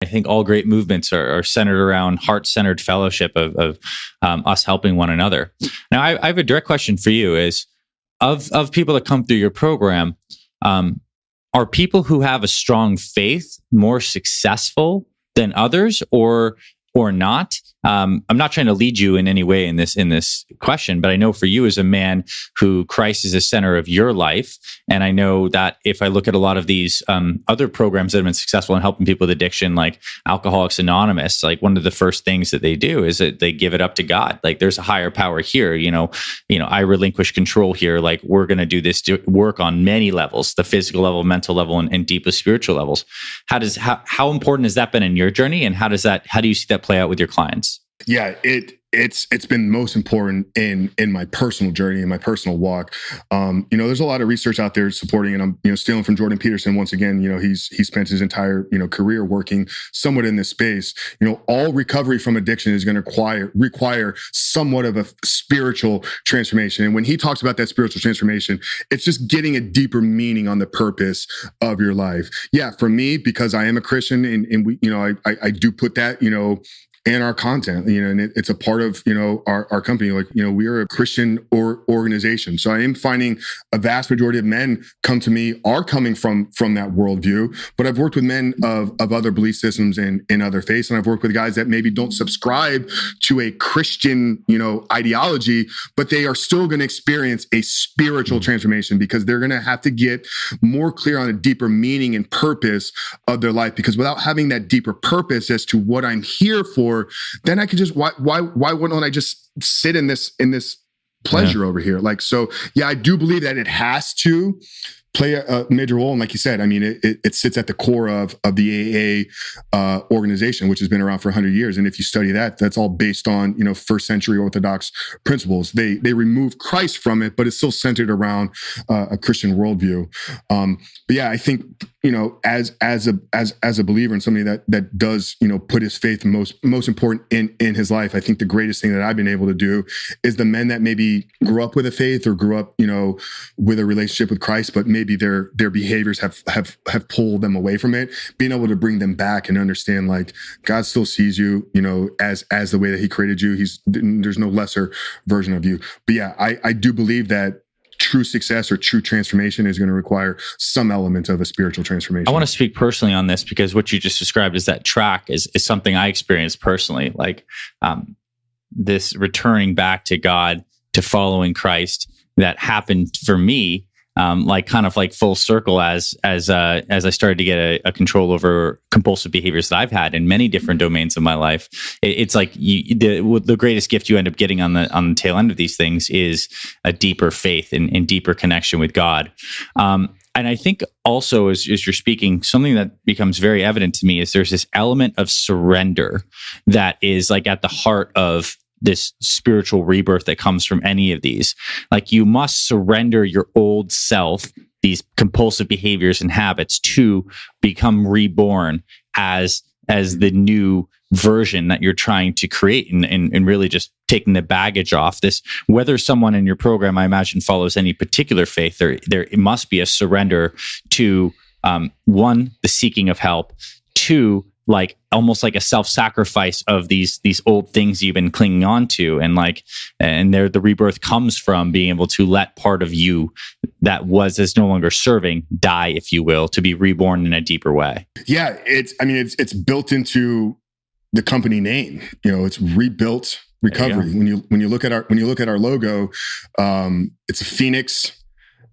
think all great movements are centered around heart-centered fellowship of us helping one another. Now, I have a direct question for you: is of people that come through your program, are people who have a strong faith more successful than others, or not? I'm not trying to lead you in any way in this question, but I know for you as a man who Christ is the center of your life, and I know that if I look at a lot of these other programs that have been successful in helping people with addiction, like Alcoholics Anonymous, like one of the first things that they do is that they give it up to God. Like there's a higher power here. I relinquish control here. Like we're going to do this work on many levels: the physical level, mental level, and deeply spiritual levels. How important has that been in your journey, and how do you see that play out with your clients? Yeah, it's been most important in my personal journey, in my personal walk. There's a lot of research out there supporting, and I'm stealing from Jordan Peterson once again. He spent his entire career working somewhat in this space. All recovery from addiction is going to require somewhat of a spiritual transformation. And when he talks about that spiritual transformation, it's just getting a deeper meaning on the purpose of your life. Yeah, for me, because I am a Christian, and we, I do put that, and our content, and it's a part of, our company. Like, we are a Christian organization. So I am finding a vast majority of men come to me are coming from that worldview, but I've worked with men of other belief systems and other faiths. And I've worked with guys that maybe don't subscribe to a Christian, ideology, but they are still going to experience a spiritual transformation because they're going to have to get more clear on a deeper meaning and purpose of their life. Because without having that deeper purpose as to what I'm here for, then I could just, why wouldn't I just sit in this pleasure over here? Like, so yeah, I do believe that it has to play a major role. And like you said, I mean, it sits at the core of the AA organization, which has been around for 100 years. And if you study that, that's all based on, first century Orthodox principles. They remove Christ from it, but it's still centered around a Christian worldview. But yeah, I think, as a believer and somebody that does, put his faith most important in his life, I think the greatest thing that I've been able to do is the men that maybe grew up with a faith or grew up, with a relationship with Christ, but maybe their behaviors have pulled them away from it, being able to bring them back and understand, like, God still sees you, as the way that he created you. There's no lesser version of you. But yeah, I do believe that true success or true transformation is going to require some element of a spiritual transformation. I want to speak personally on this because what you just described is that track is something I experienced personally, like this returning back to God, to following Christ, that happened for me, kind of full circle as I started to get a control over compulsive behaviors that I've had in many different domains of my life. It's like the greatest gift you end up getting on the tail end of these things is a deeper faith and deeper connection with God. And I think also as you're speaking, something that becomes very evident to me is there's this element of surrender that is like at the heart of this spiritual rebirth that comes from any of these. Like, you must surrender your old self, these compulsive behaviors and habits, to become reborn as the new version that you're trying to create, and really just taking the baggage off this. Whether someone in your program, I imagine, follows any particular faith, there must be a surrender to one, the seeking of help, two, like almost like a self-sacrifice of these old things you've been clinging on to, and the rebirth comes from being able to let part of you that is no longer serving die, if you will, to be reborn in a deeper way. Yeah, it's built into the company name. It's rebuilt recovery. When you look at our logo, it's a phoenix.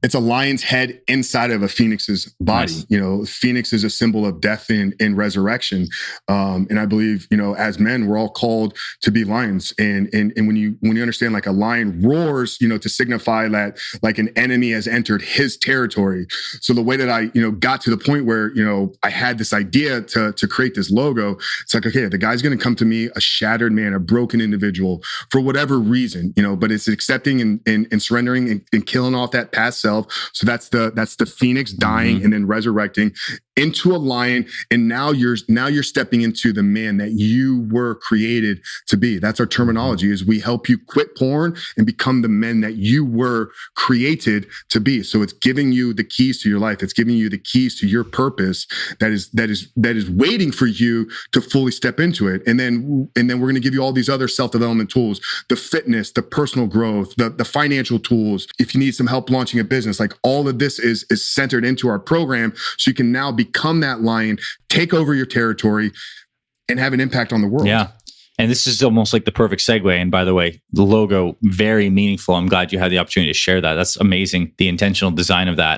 It's a lion's head inside of a phoenix's body. Nice. Phoenix is a symbol of death and resurrection. And I believe, as men, we're all called to be lions. And when you understand, like, a lion roars, to signify that, like, an enemy has entered his territory. So the way that I, got to the point where, I had this idea to create this logo, it's like, okay, the guy's going to come to me, a shattered man, a broken individual, for whatever reason, but it's accepting and surrendering and killing off that past self. So that's the phoenix dying and then resurrecting into a lion, and now you're stepping into the man that you were created to be. That's our terminology, is we help you quit porn and become the men that you were created to be. So it's giving you the keys to your life. It's giving you the keys to your purpose that is waiting for you to fully step into it. And then we're going to give you all these other self-development tools, the fitness, the personal growth, the financial tools. If you need some help launching a business, like all of this is centered into our program, so you can now become that lion, take over your territory, and have an impact on the world. Yeah. And this is almost like the perfect segue. And by the way, the logo, very meaningful. I'm glad you had the opportunity to share that. That's amazing. The intentional design of that.